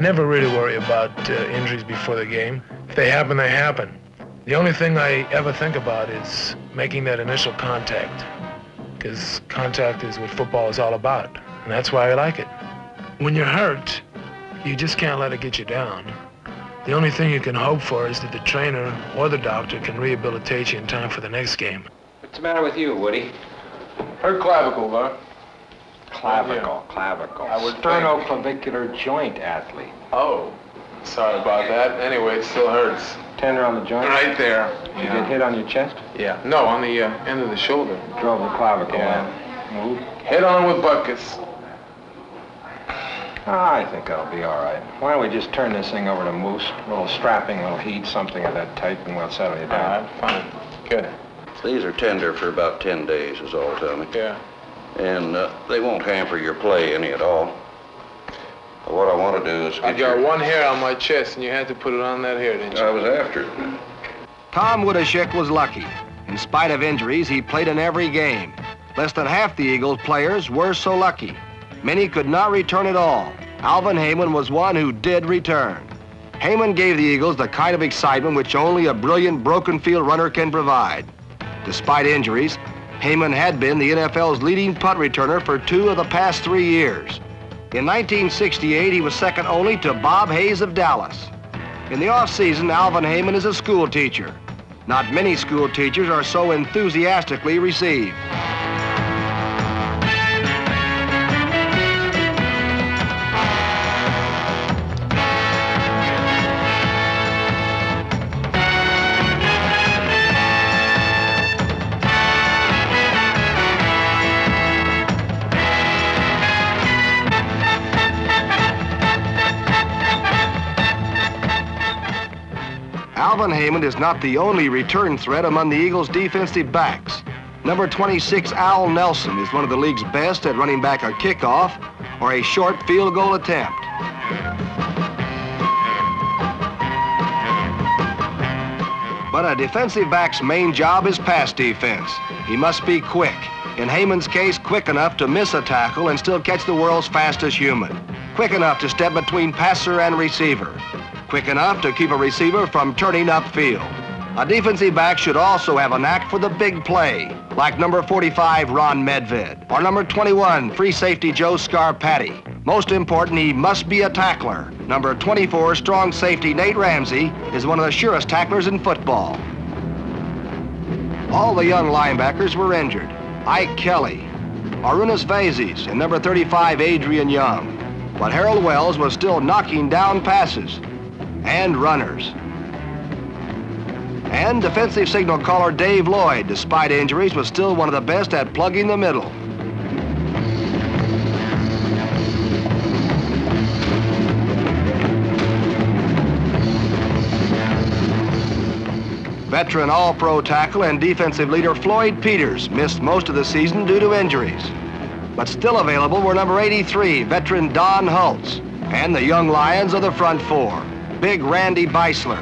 never really worry about injuries before the game. If they happen, they happen. The only thing I ever think about is making that initial contact, because contact is what football is all about, and that's why I like it. When you're hurt, you just can't let it get you down. The only thing you can hope for is that the trainer or the doctor can rehabilitate you in time for the next game. What's the matter with you, Woody? Hurt clavicle, huh? Clavicle. Sternoclavicular joint athlete. Oh, sorry about that. Anyway, it still hurts. Tender on the joint? Right there. You get hit on your chest? Yeah. No, on the end of the shoulder. Drove the clavicle Yeah. out. Move. Head on with buckets. I think I'll be all right. Why don't we just turn this thing over to Moose? A little strapping, a little heat, something of that type, and we'll settle you down. All right, fine. Good. These are tender for about 10 days, is all, Tommy. Yeah. And they won't hamper your play any at all. What I want to do is I got one hair on my chest, and you had to put it on that hair, didn't you? I was after it. Tom Widashek was lucky. In spite of injuries, he played in every game. Less than half the Eagles players were so lucky. Many could not return at all. Alvin Heyman was one who did return. Heyman gave the Eagles the kind of excitement which only a brilliant broken field runner can provide. Despite injuries, Heyman had been the NFL's leading punt returner for 2 of the past 3 years. In 1968, he was second only to Bob Hayes of Dallas. In the off-season, Alvin Heyman is a school teacher. Not many school teachers are so enthusiastically received. Alvin Heyman is not the only return threat among the Eagles' defensive backs. Number 26, Al Nelson, is one of the league's best at running back a kickoff or a short field goal attempt. But a defensive back's main job is pass defense. He must be quick. In Heyman's case, quick enough to miss a tackle and still catch the world's fastest human. Quick enough to step between passer and receiver. Quick enough to keep a receiver from turning upfield. A defensive back should also have a knack for the big play, like number 45, Ron Medved, or number 21, free safety Joe Scarpati. Most important, he must be a tackler. Number 24, strong safety Nate Ramsey, is one of the surest tacklers in football. All the young linebackers were injured. Ike Kelly, Arunas Vazis, and number 35, Adrian Young. But Harold Wells was still knocking down passes and runners. And defensive signal caller Dave Lloyd, despite injuries, was still one of the best at plugging the middle. Veteran All-Pro tackle and defensive leader Floyd Peters missed most of the season due to injuries. But still available were number 83, veteran Don Hultz, and the young Lions of the front four, Big Randy Beisler,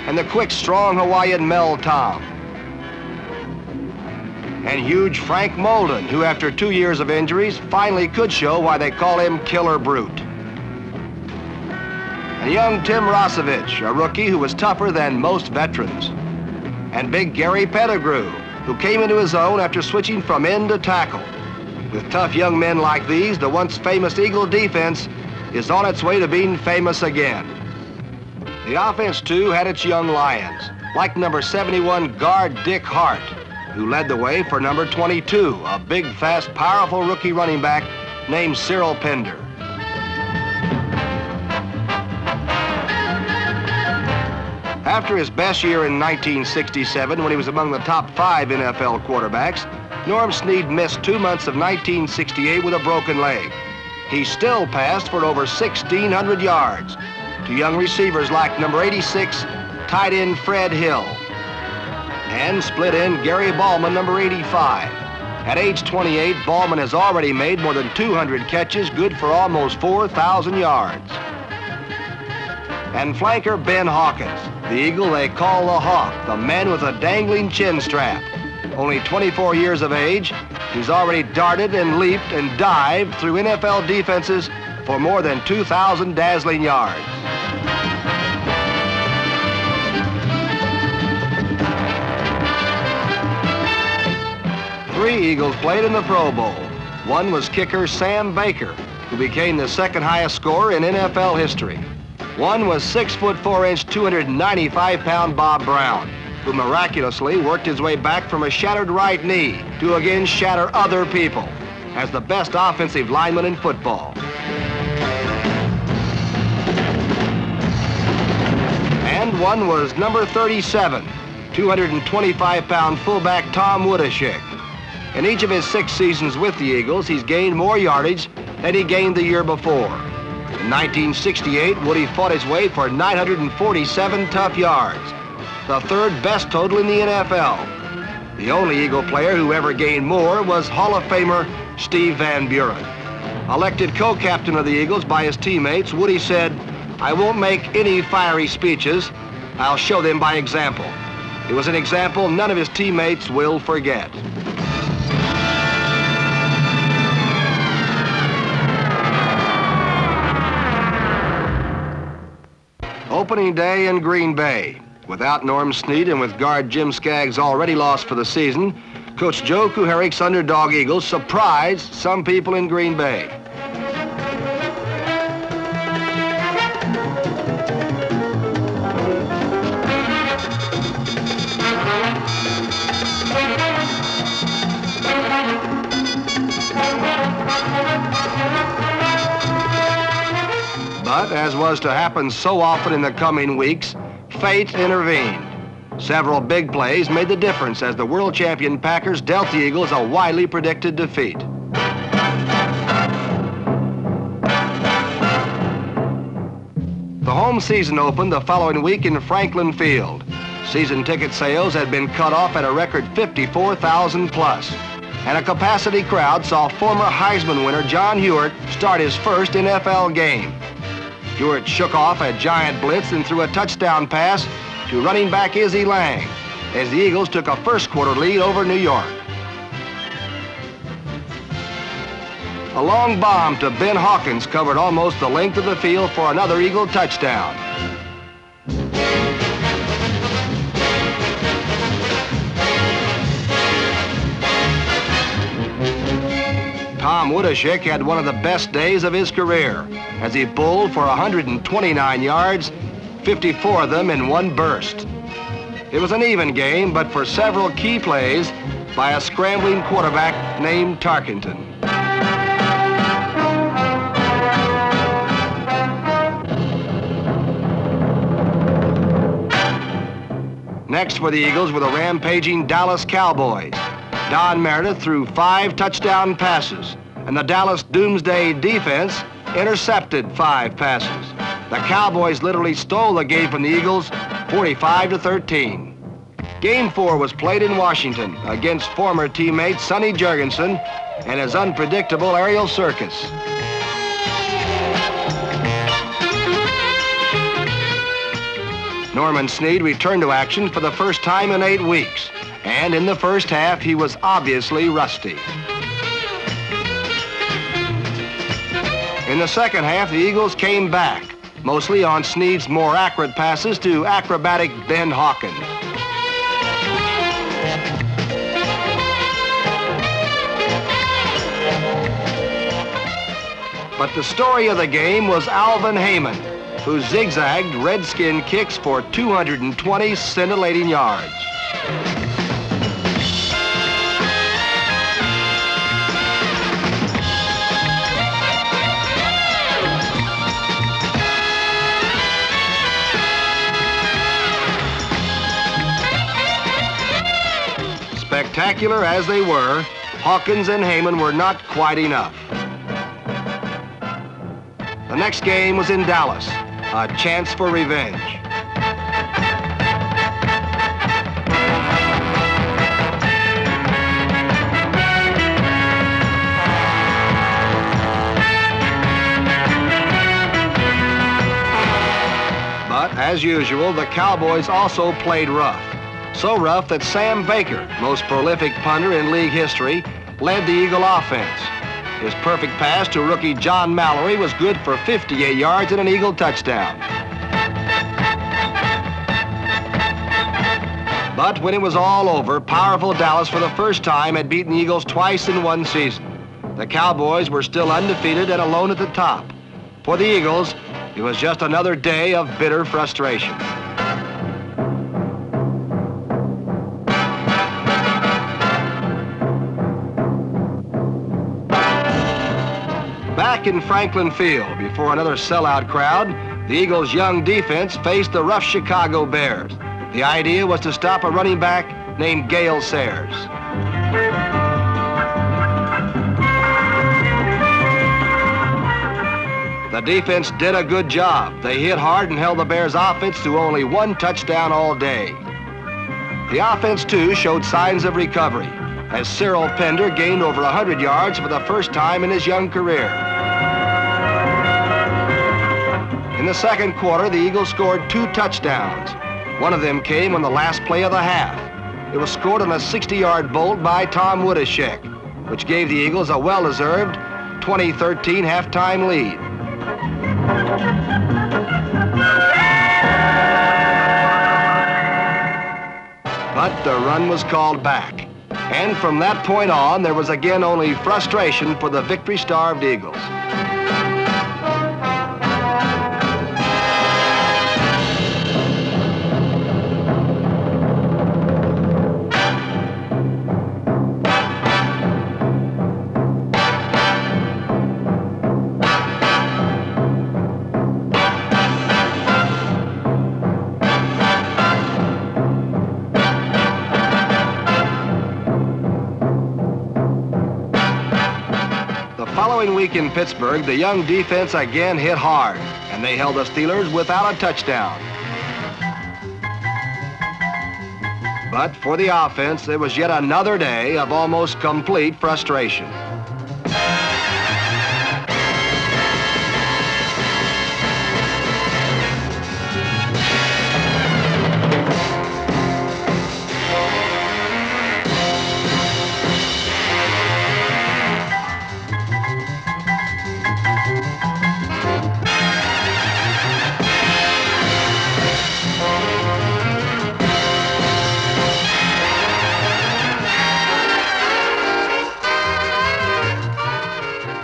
and the quick, strong Hawaiian Mel Tom, and huge Frank Molden, who after 2 years of injuries finally could show why they call him Killer Brute. And young Tim Rosevich, a rookie who was tougher than most veterans, and big Gary Pettigrew, who came into his own after switching from end to tackle. With tough young men like these, the once famous Eagle defense is on its way to being famous again. The offense, too, had its young lions, like number 71 guard Dick Hart, who led the way for number 22, a big, fast, powerful rookie running back named Cyril Pender. After his best year in 1967, when he was among the top 5 NFL quarterbacks, Norm Snead missed 2 months of 1968 with a broken leg. He still passed for over 1,600 yards to young receivers like number 86, tight end Fred Hill, and split end Gary Ballman, number 85. At age 28, Ballman has already made more than 200 catches, good for almost 4,000 yards. And flanker Ben Hawkins, the Eagle they call the Hawk, the man with a dangling chin strap. Only 24 years of age, he's already darted and leaped and dived through NFL defenses for more than 2,000 dazzling yards. Three Eagles played in the Pro Bowl. One was kicker Sam Baker, who became the second highest scorer in NFL history. One was 6'4", 295-pound Bob Brown, who miraculously worked his way back from a shattered right knee to again shatter other people as the best offensive lineman in football. And one was number 37, 225-pound fullback Tom Woodashik. In each of his 6 seasons with the Eagles, he's gained more yardage than he gained the year before. In 1968, Woody fought his way for 947 tough yards, the third best total in the NFL. The only Eagle player who ever gained more was Hall of Famer Steve Van Buren. Elected co-captain of the Eagles by his teammates, Woody said, "I won't make any fiery speeches. I'll show them by example." It was an example none of his teammates will forget. Opening day in Green Bay. Without Norm Snead and with guard Jim Skaggs already lost for the season, Coach Joe Kuharic's underdog Eagles surprised some people in Green Bay. But, as was to happen so often in the coming weeks, fate intervened. Several big plays made the difference as the world champion Packers dealt the Eagles a widely predicted defeat. The home season opened the following week in Franklin Field. Season ticket sales had been cut off at a record 54,000 plus, and a capacity crowd saw former Heisman winner John Hewitt start his first NFL game. Hewitt shook off a giant blitz and threw a touchdown pass to running back Izzy Lang as the Eagles took a first quarter lead over New York. A long bomb to Ben Hawkins covered almost the length of the field for another Eagle touchdown. Tom Woodashik had one of the best days of his career as he bowled for 129 yards, 54 of them in one burst. It was an even game, but for several key plays by a scrambling quarterback named Tarkenton. Next for the Eagles were the rampaging Dallas Cowboys. Don Meredith threw 5 touchdown passes, and the Dallas Doomsday defense intercepted 5 passes. The Cowboys literally stole the game from the Eagles, 45-13. Game 4 was played in Washington against former teammate Sonny Jurgensen and his unpredictable aerial circus. Norman Snead returned to action for the first time in 8 weeks, and in the first half, he was obviously rusty. In the second half, the Eagles came back, mostly on Snead's more accurate passes to acrobatic Ben Hawkins. But the story of the game was Alvin Heyman, who zigzagged Redskin kicks for 220 scintillating yards. Spectacular as they were, Hawkins and Heyman were not quite enough. The next game was in Dallas, a chance for revenge. But as usual, the Cowboys also played rough. So rough that Sam Baker, most prolific punter in league history, led the Eagle offense. His perfect pass to rookie John Mallory was good for 58 yards and an Eagle touchdown. But when it was all over, powerful Dallas for the first time had beaten the Eagles twice in one season. The Cowboys were still undefeated and alone at the top. For the Eagles, it was just another day of bitter frustration. Back in Franklin Field, before another sellout crowd, the Eagles' young defense faced the rough Chicago Bears. The idea was to stop a running back named Gale Sayers. The defense did a good job. They hit hard and held the Bears' offense to only one touchdown all day. The offense, too, showed signs of recovery, as Cyril Pender gained over 100 yards for the first time in his young career. In the second quarter, the Eagles scored 2 touchdowns. One of them came on the last play of the half. It was scored on a 60-yard bolt by Tom Woodashek, which gave the Eagles a well-deserved 2013 halftime lead. But the run was called back. And from that point on, there was again only frustration for the victory-starved Eagles. Following week in Pittsburgh, the young defense again hit hard, and they held the Steelers without a touchdown. But for the offense, it was yet another day of almost complete frustration.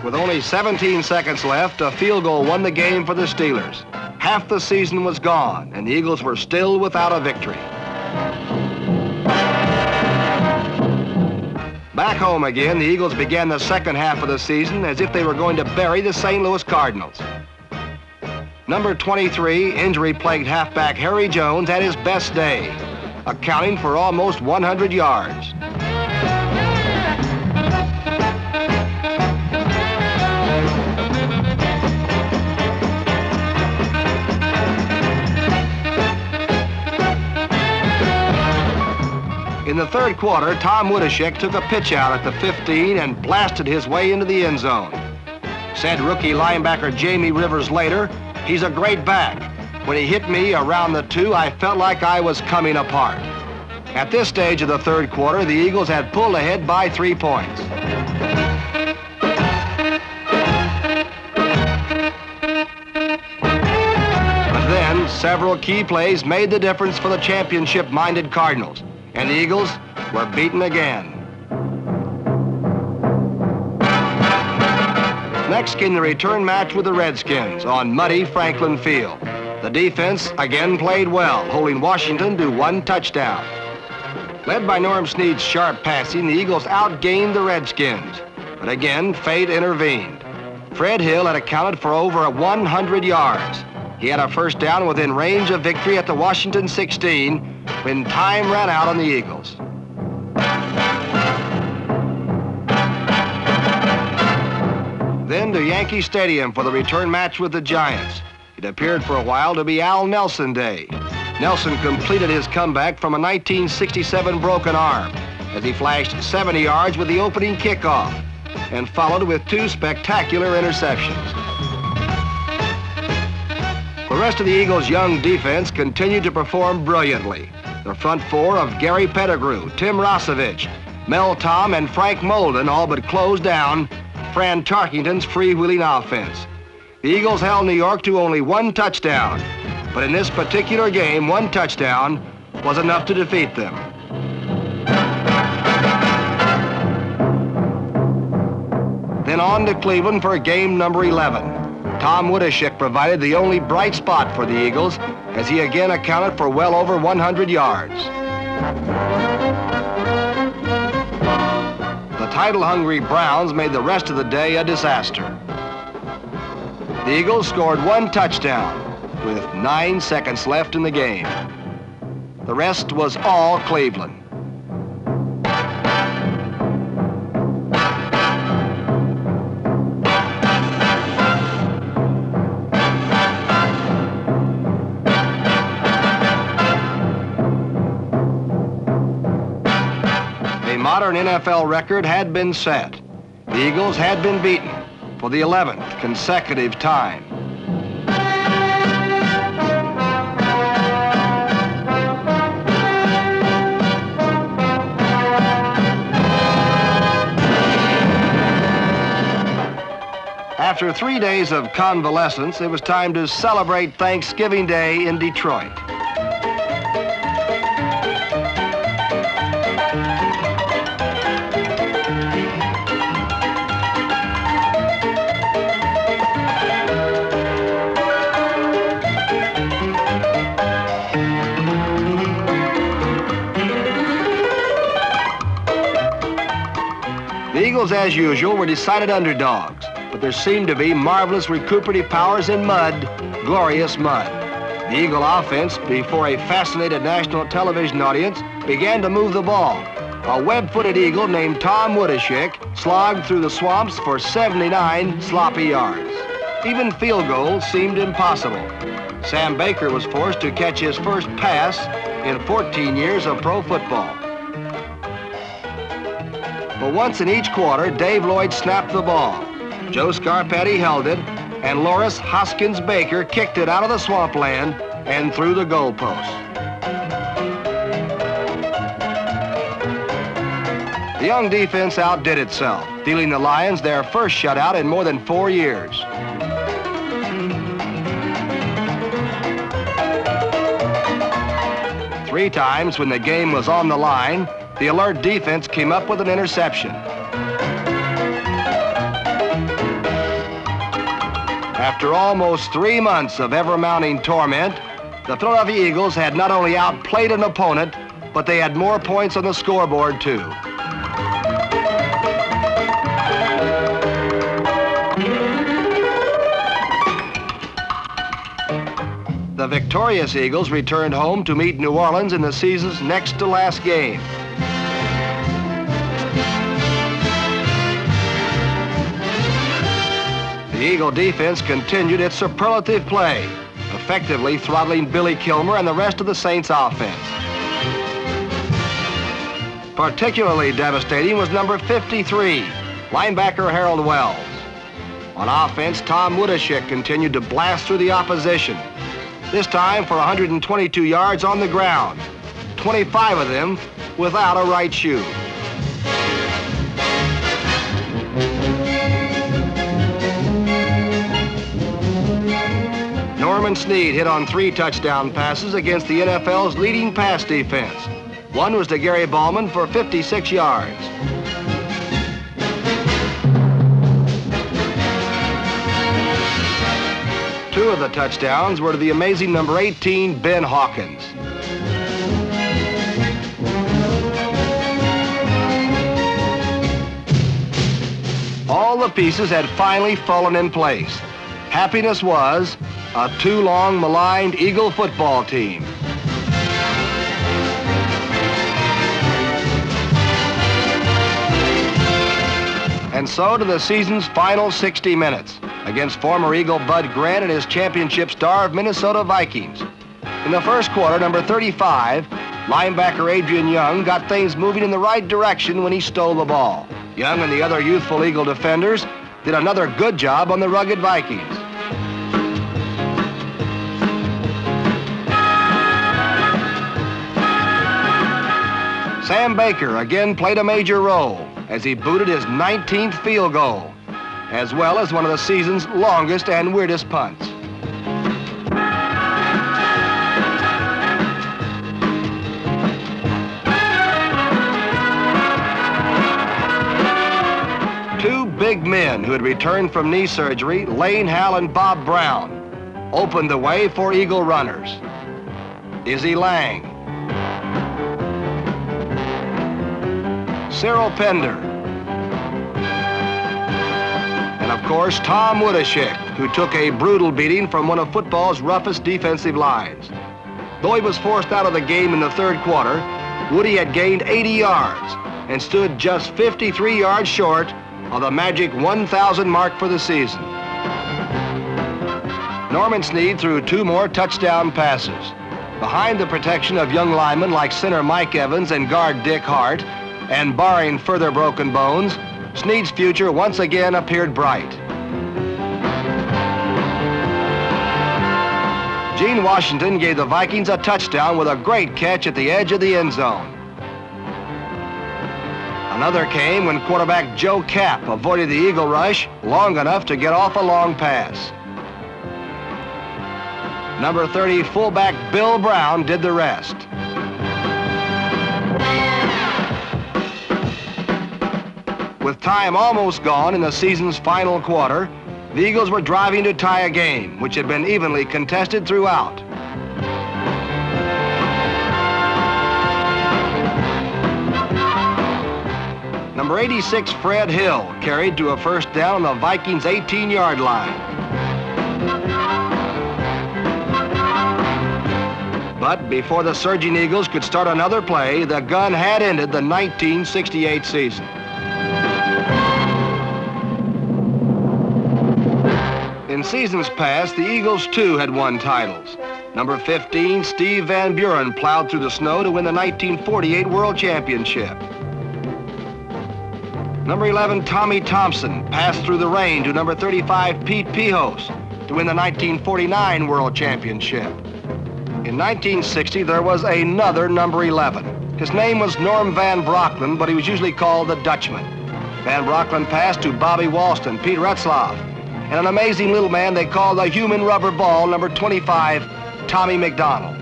With only 17 seconds left, a field goal won the game for the Steelers. Half the season was gone, and the Eagles were still without a victory. Back home again, the Eagles began the second half of the season as if they were going to bury the St. Louis Cardinals. Number 23, injury-plagued halfback Harry Jones had his best day, accounting for almost 100 yards. In the third quarter, Tom Woodashek took a pitch out at the 15 and blasted his way into the end zone. Said rookie linebacker Jamie Rivers later, "He's a great back. When he hit me around the 2, I felt like I was coming apart." At this stage of the third quarter, the Eagles had pulled ahead by 3 points. But then, several key plays made the difference for the championship-minded Cardinals, and the Eagles were beaten again. Next came the return match with the Redskins on muddy Franklin Field. The defense again played well, holding Washington to 1 touchdown. Led by Norm Snead's sharp passing, the Eagles outgained the Redskins. But again, fate intervened. Fred Hill had accounted for over 100 yards. He had a first down within range of victory at the Washington 16 when time ran out on the Eagles. Then to Yankee Stadium for the return match with the Giants. It appeared for a while to be Al Nelson Day. Nelson completed his comeback from a 1967 broken arm as he flashed 70 yards with the opening kickoff and followed with 2 spectacular interceptions. The rest of the Eagles' young defense continued to perform brilliantly. The front 4 of Gary Pettigrew, Tim Rosevich, Mel Tom, and Frank Molden all but closed down Fran Tarkington's freewheeling offense. The Eagles held New York to only one touchdown, but in this particular game, one touchdown was enough to defeat them. Then on to Cleveland for game number 11. Tom Woodashik provided the only bright spot for the Eagles as he again accounted for well over 100 yards. The title-hungry Browns made the rest of the day a disaster. The Eagles scored one touchdown with 9 seconds left in the game. The rest was all Cleveland. A modern NFL record had been set. The Eagles had been beaten for the 11th consecutive time. After 3 days of convalescence, it was time to celebrate Thanksgiving Day in Detroit. The Eagles, as usual, were decided underdogs, but there seemed to be marvelous recuperative powers in mud, glorious mud. The Eagle offense, before a fascinated national television audience, began to move the ball. A web-footed Eagle named Tom Woodashik slogged through the swamps for 79 sloppy yards. Even field goals seemed impossible. Sam Baker was forced to catch his first pass in 14 years of pro football. But once in each quarter, Dave Lloyd snapped the ball. Joe Scarpetti held it, and Loris Hoskins Baker kicked it out of the swampland and through the goalpost. The young defense outdid itself, dealing the Lions their first shutout in more than 4 years. Three times when the game was on the line, the alert defense came up with an interception. After almost 3 months of ever-mounting torment, the Philadelphia Eagles had not only outplayed an opponent, but they had more points on the scoreboard, too. The victorious Eagles returned home to meet New Orleans in the season's next to last game. The Eagle defense continued its superlative play, effectively throttling Billy Kilmer and the rest of the Saints offense. Particularly devastating was number 53, linebacker Harold Wells. On offense, Tom Woodashik continued to blast through the opposition, this time for 122 yards on the ground, 25 of them without a right shoe. Norman Snead hit on 3 touchdown passes against the NFL's leading pass defense. One was to Gary Ballman for 56 yards. Two of the touchdowns were to the amazing number 18, Ben Hawkins. All the pieces had finally fallen in place. Happiness was a too long maligned Eagle football team. And so to the season's final 60 minutes against former Eagle Bud Grant and his championship star Minnesota Vikings. In the first quarter, number 35, linebacker Adrian Young got things moving in the right direction when he stole the ball. Young and the other youthful Eagle defenders did another good job on the rugged Vikings. Sam Baker again played a major role as he booted his 19th field goal. as well as one of the season's longest and weirdest punts. Two big men who had returned from knee surgery, Lane Hall and Bob Brown, opened the way for Eagle runners. Izzy Lang, Cyril Pender, and of course Tom Woodashik, who took a brutal beating from one of football's roughest defensive lines. Though he was forced out of the game in the third quarter, Woody had gained 80 yards and stood just 53 yards short of the magic 1,000 mark for the season. Norman Snead threw 2 more touchdown passes. Behind the protection of young linemen like center Mike Evans and guard Dick Hart, and barring further broken bones, Snead's future once again appeared bright. Gene Washington gave the Vikings a touchdown with a great catch at the edge of the end zone. Another came when quarterback Joe Kapp avoided the Eagle rush long enough to get off a long pass. Number 30 fullback Bill Brown did the rest. With time almost gone in the season's final quarter, the Eagles were driving to tie a game, which had been evenly contested throughout. Number 86 Fred Hill carried to a first down on the Vikings' 18-yard line. But before the surging Eagles could start another play, the gun had ended the 1968 season. In seasons past, the Eagles too had won titles. Number 15, Steve Van Buren, plowed through the snow to win the 1948 World Championship. Number 11, Tommy Thompson, passed through the rain to number 35, Pete Pihos, to win the 1949 World Championship. In 1960, there was another number 11. His name was Norm Van Brocklin, but he was usually called the Dutchman. Van Brocklin passed to Bobby Walston, Pete Retzlaff, and an amazing little man they called the human rubber ball, number 25, Tommy McDonald.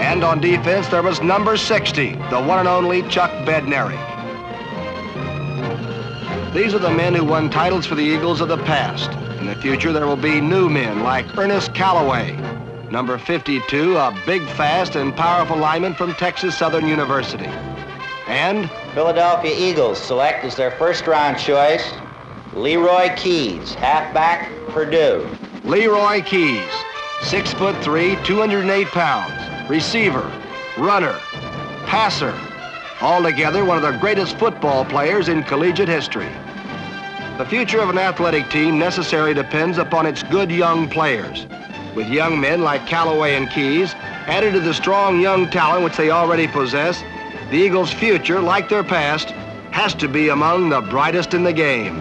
And on defense, there was number 60, the one and only Chuck Bednarik. These are the men who won titles for the Eagles of the past. In the future, there will be new men like Ernest Callaway, number 52, a big, fast, and powerful lineman from Texas Southern University. And Philadelphia Eagles select as their first-round choice Leroy Keys, halfback, Purdue. Leroy Keys, 6'3", 208 pounds, receiver, runner, passer, altogether one of the greatest football players in collegiate history. The future of an athletic team necessarily depends upon its good young players. With young men like Callaway and Keys, added to the strong young talent which they already possess, the Eagles' future, like their past, has to be among the brightest in the game.